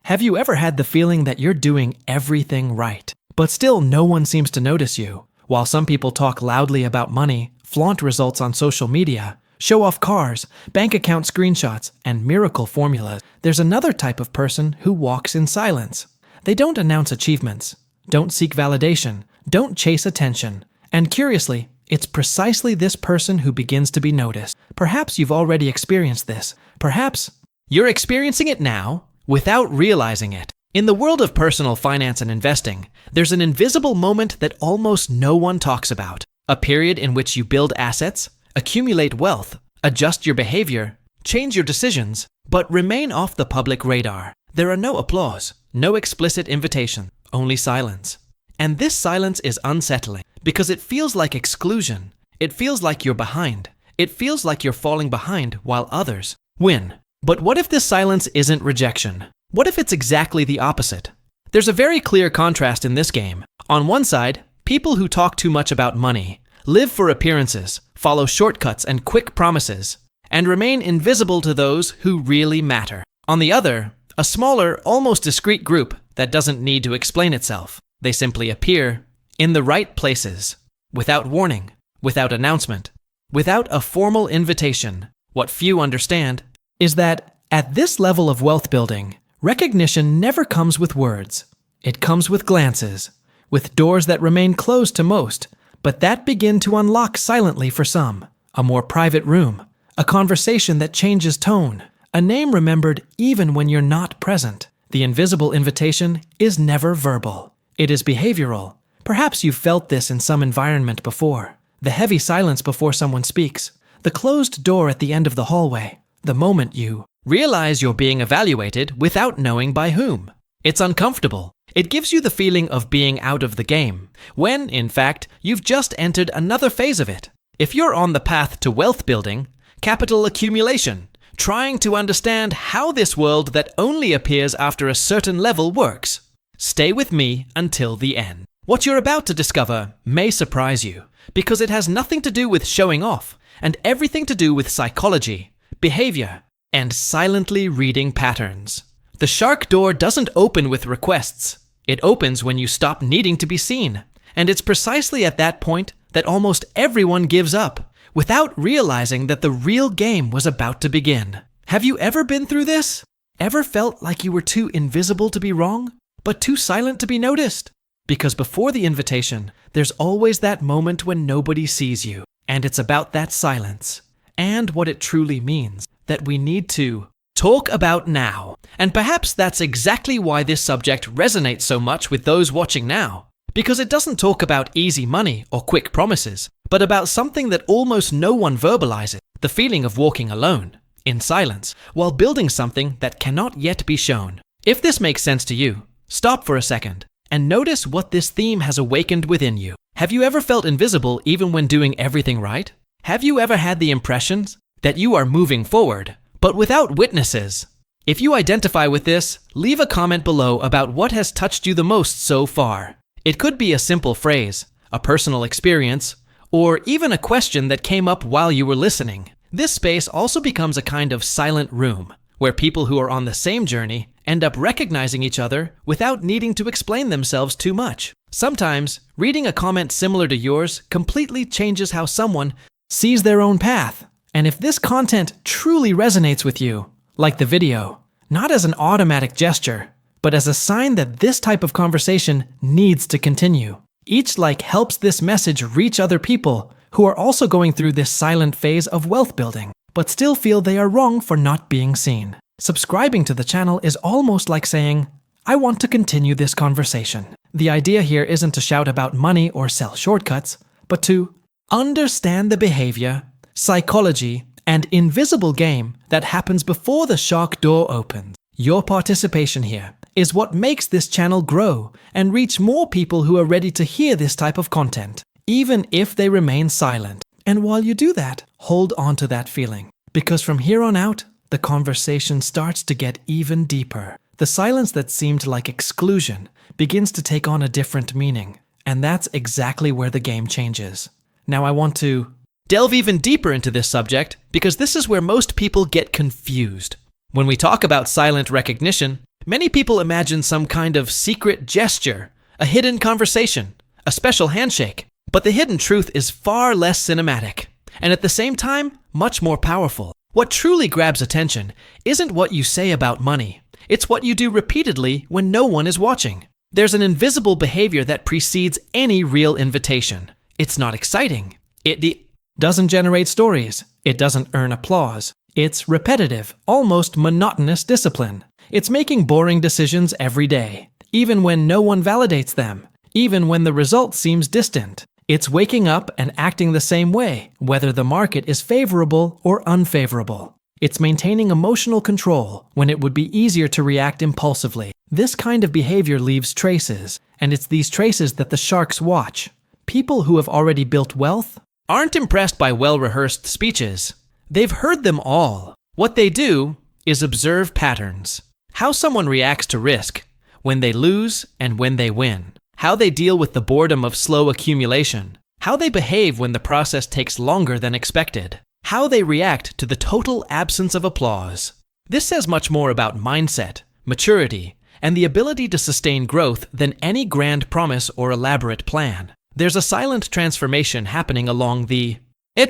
Have you ever had the feeling that you're doing everything right, but still no one seems to notice you? While some people talk loudly about money, flaunt results on social media, show off cars, bank account screenshots, and miracle formulas, there's another type of person who walks in silence. They don't announce achievements, don't seek validation, don't chase attention. And curiously, it's precisely this person who begins to be noticed. Perhaps you've already experienced this. Perhaps you're experiencing it now without realizing it. In the world of personal finance and investing, there's an invisible moment that almost no one talks about. A period in which you build assets, accumulate wealth, adjust your behavior, change your decisions, but remain off the public radar. There are no applause, no explicit invitation, only silence. And this silence is unsettling because it feels like exclusion. It feels like you're behind. It feels like you're falling behind while others win. But what if this silence isn't rejection? What if it's exactly the opposite? There's a very clear contrast in this game. On one side, people who talk too much about money, live for appearances, follow shortcuts and quick promises, and remain invisible to those who really matter. On the other, a smaller, almost discreet group that doesn't need to explain itself. They simply appear in the right places, without warning, without announcement, without a formal invitation. What few understand is that at this level of wealth building, recognition never comes with words. It comes with glances, with doors that remain closed to most, but that begin to unlock silently for some. A more private room, a conversation that changes tone, a name remembered even when you're not present. The invisible invitation is never verbal. It is behavioral. Perhaps you've felt this in some environment before. The heavy silence before someone speaks, the closed door at the end of the hallway, the moment you realize you're being evaluated without knowing by whom. It's uncomfortable. It gives you the feeling of being out of the game, when, in fact, you've just entered another phase of it. If you're on the path to wealth building, capital accumulation, trying to understand how this world that only appears after a certain level works, stay with me until the end. What you're about to discover may surprise you, because it has nothing to do with showing off, and everything to do with psychology, behavior, and silently reading patterns. The shark door doesn't open with requests. It opens when you stop needing to be seen. And it's precisely at that point that almost everyone gives up, without realizing that the real game was about to begin. Have you ever been through this? Ever felt like you were too invisible to be wrong, but too silent to be noticed? Because before the invitation, there's always that moment when nobody sees you. And it's about that silence, and what it truly means, that we need to talk about now. And perhaps that's exactly why this subject resonates so much with those watching now. Because it doesn't talk about easy money or quick promises, but about something that almost no one verbalizes, the feeling of walking alone, in silence, while building something that cannot yet be shown. If this makes sense to you, stop for a second and notice what this theme has awakened within you. Have you ever felt invisible even when doing everything right? Have you ever had the impressions that you are moving forward, but without witnesses? If you identify with this, leave a comment below about what has touched you the most so far. It could be a simple phrase, a personal experience, or even a question that came up while you were listening. This space also becomes a kind of silent room, where people who are on the same journey end up recognizing each other without needing to explain themselves too much. Sometimes, reading a comment similar to yours completely changes how someone sees their own path. And if this content truly resonates with you, like the video, not as an automatic gesture, but as a sign that this type of conversation needs to continue. Each like helps this message reach other people who are also going through this silent phase of wealth building, but still feel they are wrong for not being seen. Subscribing to the channel is almost like saying, I want to continue this conversation. The idea here isn't to shout about money or sell shortcuts, but to understand the behavior, psychology, and invisible game that happens before the shark door opens. Your participation here is what makes this channel grow and reach more people who are ready to hear this type of content, even if they remain silent. And while you do that, hold on to that feeling, because from here on out, the conversation starts to get even deeper. The silence that seemed like exclusion begins to take on a different meaning, and that's exactly where the game changes. Now I want to delve even deeper into this subject, because this is where most people get confused. When we talk about silent recognition, Many people imagine some kind of secret gesture, a hidden conversation, a special handshake. But the hidden truth is far less cinematic, and at the same time, much more powerful. What truly grabs attention isn't what you say about money. It's what you do repeatedly when no one is watching. There's an invisible behavior that precedes any real invitation. It's not exciting. It doesn't generate stories. It doesn't earn applause. It's repetitive, almost monotonous discipline. It's making boring decisions every day, even when no one validates them, even when the result seems distant. It's waking up and acting the same way, whether the market is favorable or unfavorable. It's maintaining emotional control when it would be easier to react impulsively. This kind of behavior leaves traces, and it's these traces that the sharks watch. People who have already built wealth aren't impressed by well-rehearsed speeches. They've heard them all. What they do is observe patterns. How someone reacts to risk, when they lose and when they win. How they deal with the boredom of slow accumulation. How they behave when the process takes longer than expected. How they react to the total absence of applause. This says much more about mindset, maturity, and the ability to sustain growth than any grand promise or elaborate plan. There's a silent transformation happening along the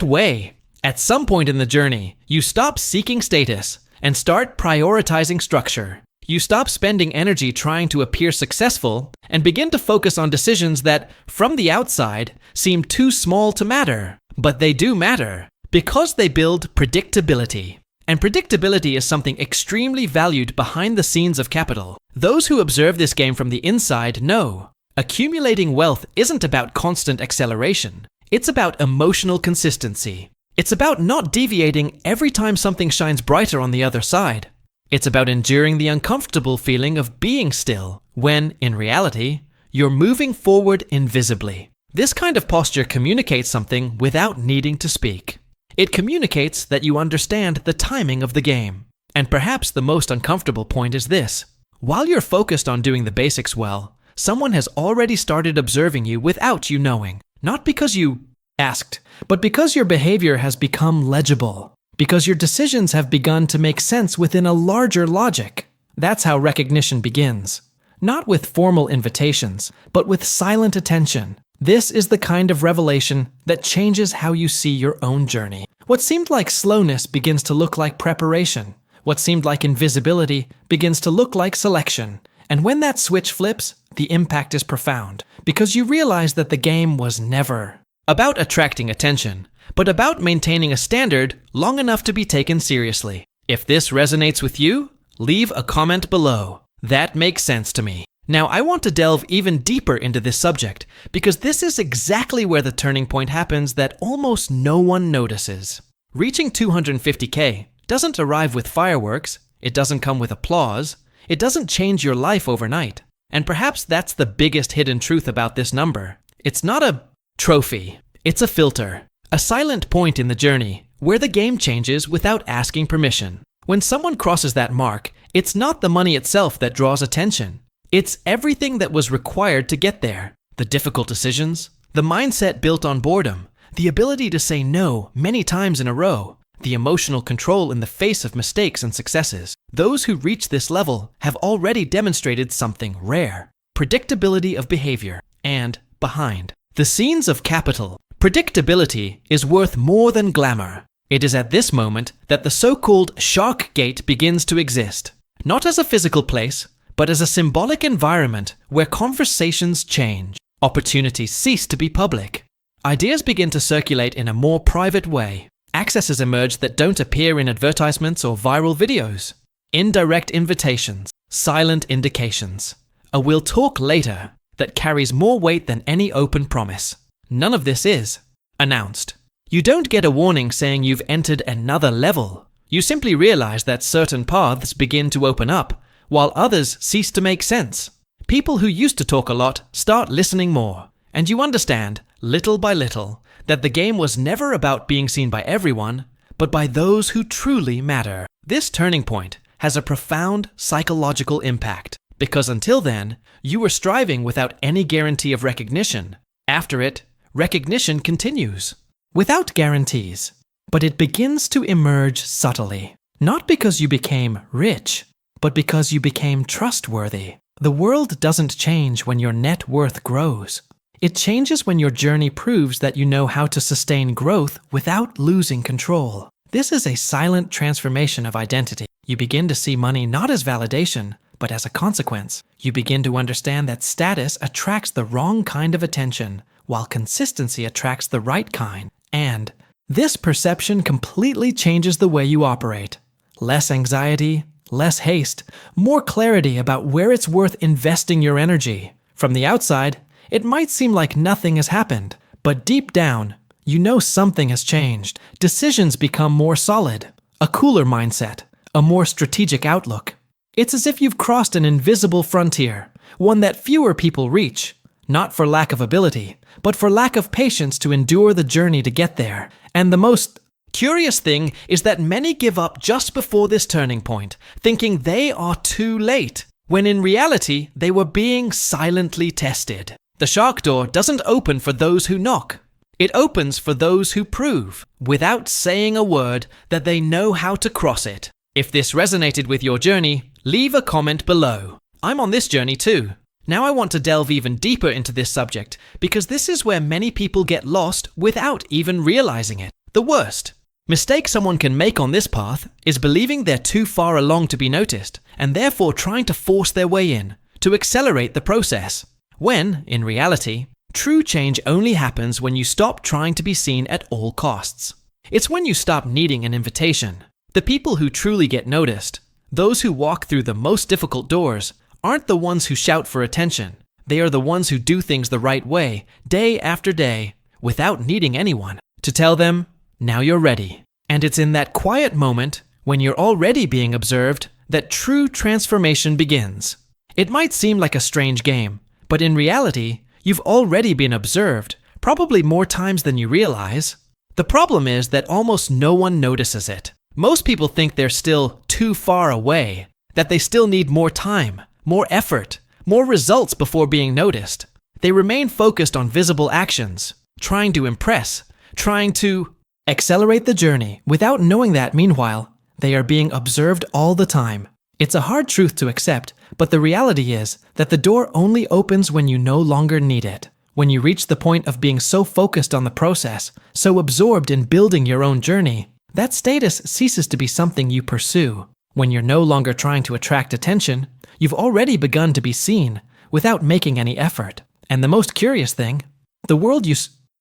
way. At some point in the journey, you stop seeking status and start prioritizing structure. You stop spending energy trying to appear successful and begin to focus on decisions that, from the outside, seem too small to matter. But they do matter, because they build predictability. And predictability is something extremely valued behind the scenes of capital. Those who observe this game from the inside know accumulating wealth isn't about constant acceleration. It's about emotional consistency. It's about not deviating every time something shines brighter on the other side. It's about enduring the uncomfortable feeling of being still, when, in reality, you're moving forward invisibly. This kind of posture communicates something without needing to speak. It communicates that you understand the timing of the game. And perhaps the most uncomfortable point is this. While you're focused on doing the basics well, someone has already started observing you without you knowing. Not because you asked, but because your behavior has become legible. Because your decisions have begun to make sense within a larger logic. That's how recognition begins. Not with formal invitations, but with silent attention. This is the kind of revelation that changes how you see your own journey. What seemed like slowness begins to look like preparation. What seemed like invisibility begins to look like selection. And when that switch flips, the impact is profound. Because you realize that the game was never about attracting attention, but about maintaining a standard long enough to be taken seriously. If this resonates with you, leave a comment below. That makes sense to me. Now, I want to delve even deeper into this subject because this is exactly where the turning point happens that almost no one notices. Reaching 250K doesn't arrive with fireworks, it doesn't come with applause, it doesn't change your life overnight. And perhaps that's the biggest hidden truth about this number. It's not a trophy, it's a filter. A silent point in the journey, where the game changes without asking permission. When someone crosses that mark, it's not the money itself that draws attention. It's everything that was required to get there. The difficult decisions, the mindset built on boredom, the ability to say no many times in a row, the emotional control in the face of mistakes and successes. Those who reach this level have already demonstrated something rare. Predictability of behavior. And behind the scenes of capital, predictability is worth more than glamour. It is at this moment that the so-called shark gate begins to exist. Not as a physical place, but as a symbolic environment where conversations change. Opportunities cease to be public. Ideas begin to circulate in a more private way. Accesses emerge that don't appear in advertisements or viral videos. Indirect invitations, silent indications. A "we'll talk later" that carries more weight than any open promise. None of this is announced. You don't get a warning saying you've entered another level. You simply realize that certain paths begin to open up, while others cease to make sense. People who used to talk a lot start listening more, and you understand, little by little, that the game was never about being seen by everyone, but by those who truly matter. This turning point has a profound psychological impact, because until then, you were striving without any guarantee of recognition. After it, recognition continues, without guarantees, but it begins to emerge subtly. Not because you became rich, but because you became trustworthy. The world doesn't change when your net worth grows. It changes when your journey proves that you know how to sustain growth without losing control. This is a silent transformation of identity. You begin to see money not as validation, but as a consequence. You begin to understand that status attracts the wrong kind of attention, while consistency attracts the right kind. And this perception completely changes the way you operate. Less anxiety, less haste, more clarity about where it's worth investing your energy. From the outside, it might seem like nothing has happened, but deep down, you know something has changed. Decisions become more solid, a cooler mindset, a more strategic outlook. It's as if you've crossed an invisible frontier, one that fewer people reach, not for lack of ability, but for lack of patience to endure the journey to get there. And the most curious thing is that many give up just before this turning point, thinking they are too late, when in reality they were being silently tested. The shark door doesn't open for those who knock. It opens for those who prove, without saying a word, that they know how to cross it. If this resonated with your journey, leave a comment below. I'm on this journey too. Now I want to delve even deeper into this subject, because this is where many people get lost without even realizing it. The worst mistake someone can make on this path is believing they're too far along to be noticed, and therefore trying to force their way in, to accelerate the process. When, in reality, true change only happens when you stop trying to be seen at all costs. It's when you stop needing an invitation. The people who truly get noticed, those who walk through the most difficult doors, aren't the ones who shout for attention. They are the ones who do things the right way, day after day, without needing anyone to tell them, now you're ready. And it's in that quiet moment, when you're already being observed, that true transformation begins. It might seem like a strange game, but in reality, you've already been observed, probably more times than you realize. The problem is that almost no one notices it. Most people think they're still too far away, that they still need more time, more effort, more results before being noticed. They remain focused on visible actions, trying to impress, trying to accelerate the journey without knowing that, meanwhile, they are being observed all the time. It's a hard truth to accept, but the reality is that the door only opens when you no longer need it. When you reach the point of being so focused on the process, so absorbed in building your own journey, that status ceases to be something you pursue. When you're no longer trying to attract attention, you've already begun to be seen without making any effort. And the most curious thing, the world you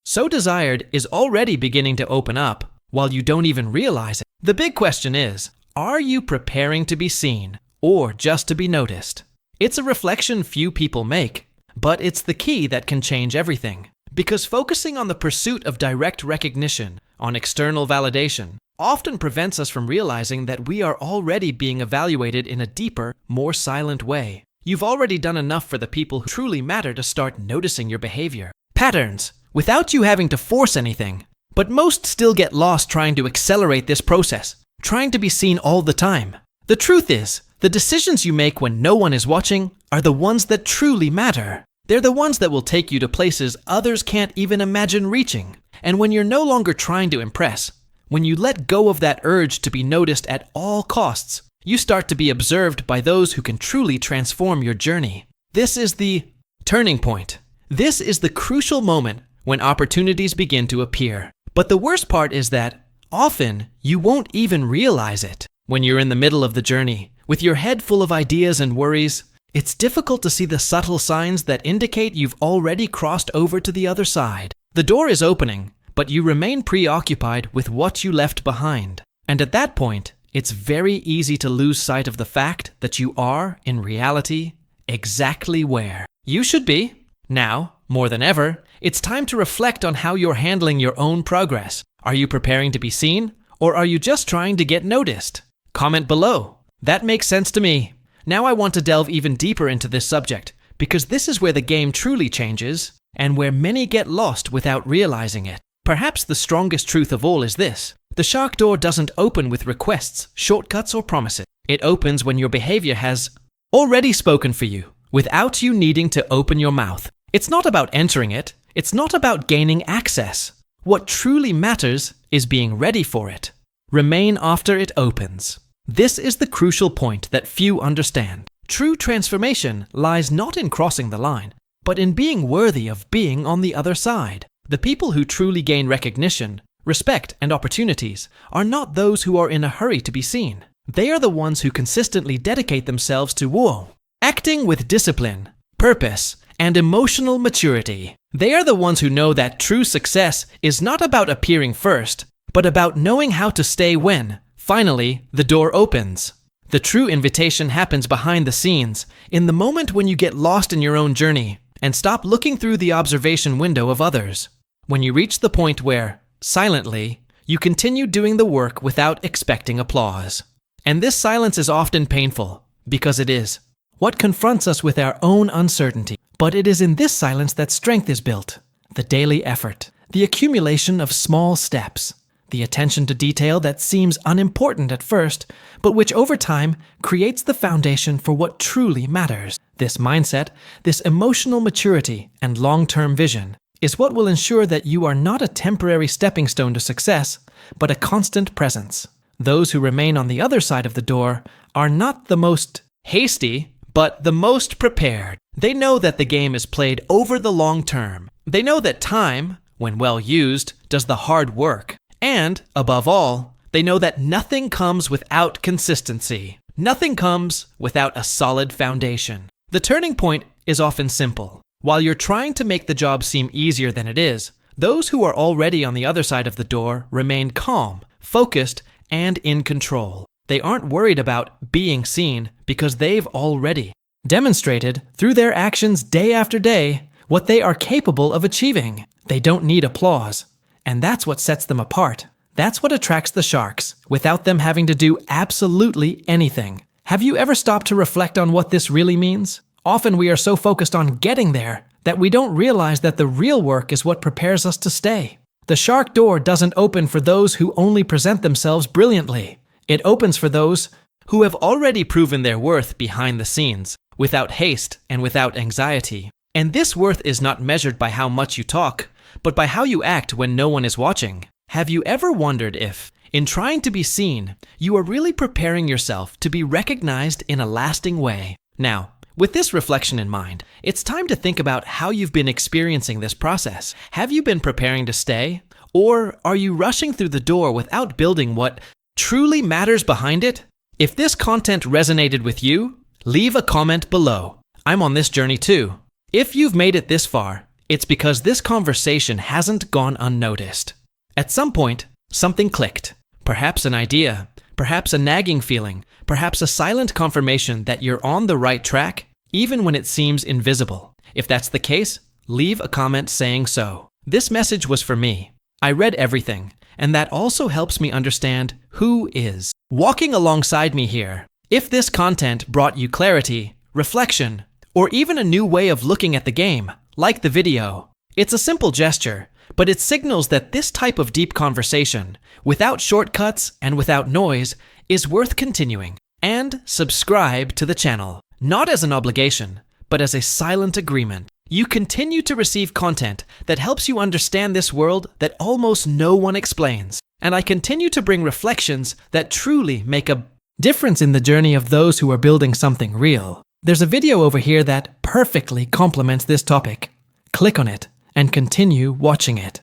so desired is already beginning to open up while you don't even realize it. The big question is, are you preparing to be seen or just to be noticed? It's a reflection few people make, but it's the key that can change everything. Because focusing on the pursuit of direct recognition, on external validation, often prevents us from realizing that we are already being evaluated in a deeper, more silent way. You've already done enough for the people who truly matter to start noticing your behavior. Patterns, without you having to force anything. But most still get lost trying to accelerate this process, trying to be seen all the time. The truth is, the decisions you make when no one is watching are the ones that truly matter. They're the ones that will take you to places others can't even imagine reaching. And when you're no longer trying to impress, when you let go of that urge to be noticed at all costs, you start to be observed by those who can truly transform your journey. This is the turning point. This is the crucial moment when opportunities begin to appear. But the worst part is that often you won't even realize it. When you're in the middle of the journey, with your head full of ideas and worries, it's difficult to see the subtle signs that indicate you've already crossed over to the other side. The door is opening, but you remain preoccupied with what you left behind. And at that point, it's very easy to lose sight of the fact that you are, in reality, exactly where you should be. Now, more than ever, it's time to reflect on how you're handling your own progress. Are you preparing to be seen, or are you just trying to get noticed? Comment below. That makes sense to me. Now I want to delve even deeper into this subject, because this is where the game truly changes, and where many get lost without realizing it. Perhaps the strongest truth of all is this: the shark door doesn't open with requests, shortcuts, or promises. It opens when your behavior has already spoken for you, without you needing to open your mouth. It's not about entering it. It's not about gaining access. What truly matters is being ready for it. Remain after it opens. This is the crucial point that few understand. True transformation lies not in crossing the line, but in being worthy of being on the other side. The people who truly gain recognition, respect, and opportunities are not those who are in a hurry to be seen. They are the ones who consistently dedicate themselves to acting with discipline, purpose, and emotional maturity. They are the ones who know that true success is not about appearing first, but about knowing how to stay when, finally, the door opens. The true invitation happens behind the scenes, in the moment when you get lost in your own journey and stop looking through the observation window of others. When you reach the point where, silently, you continue doing the work without expecting applause. And this silence is often painful, because it is what confronts us with our own uncertainty. But it is in this silence that strength is built. The daily effort, the accumulation of small steps, the attention to detail that seems unimportant at first, but which over time creates the foundation for what truly matters. This mindset, this emotional maturity and long-term vision is what will ensure that you are not a temporary stepping stone to success, but a constant presence. Those who remain on the other side of the door are not the most hasty, but the most prepared. They know that the game is played over the long term. They know that time, when well used, does the hard work. And, above all, they know that nothing comes without consistency. Nothing comes without a solid foundation. The turning point is often simple. While you're trying to make the job seem easier than it is, those who are already on the other side of the door remain calm, focused, and in control. They aren't worried about being seen because they've already demonstrated through their actions day after day what they are capable of achieving. They don't need applause. And that's what sets them apart. That's what attracts the sharks, without them having to do absolutely anything. Have you ever stopped to reflect on what this really means? Often we are so focused on getting there that we don't realize that the real work is what prepares us to stay. The shark door doesn't open for those who only present themselves brilliantly. It opens for those who have already proven their worth behind the scenes, without haste and without anxiety. And this worth is not measured by how much you talk, but by how you act when no one is watching. Have you ever wondered if, in trying to be seen, you are really preparing yourself to be recognized in a lasting way? Now, with this reflection in mind, it's time to think about how you've been experiencing this process. Have you been preparing to stay? Or are you rushing through the door without building what truly matters behind it? If this content resonated with you, leave a comment below. I'm on this journey too. If you've made it this far, it's because this conversation hasn't gone unnoticed. At some point, something clicked. Perhaps an idea, perhaps a nagging feeling, perhaps a silent confirmation that you're on the right track, even when it seems invisible. If that's the case, leave a comment saying so. This message was for me. I read everything, and that also helps me understand who is walking alongside me here. If this content brought you clarity, reflection, or even a new way of looking at the game, like the video. It's a simple gesture, but it signals that this type of deep conversation, without shortcuts and without noise, is worth continuing. And subscribe to the channel, not as an obligation, but as a silent agreement. You continue to receive content that helps you understand this world that almost no one explains. And I continue to bring reflections that truly make a difference in the journey of those who are building something real. There's a video over here that perfectly complements this topic. Click on it and continue watching it.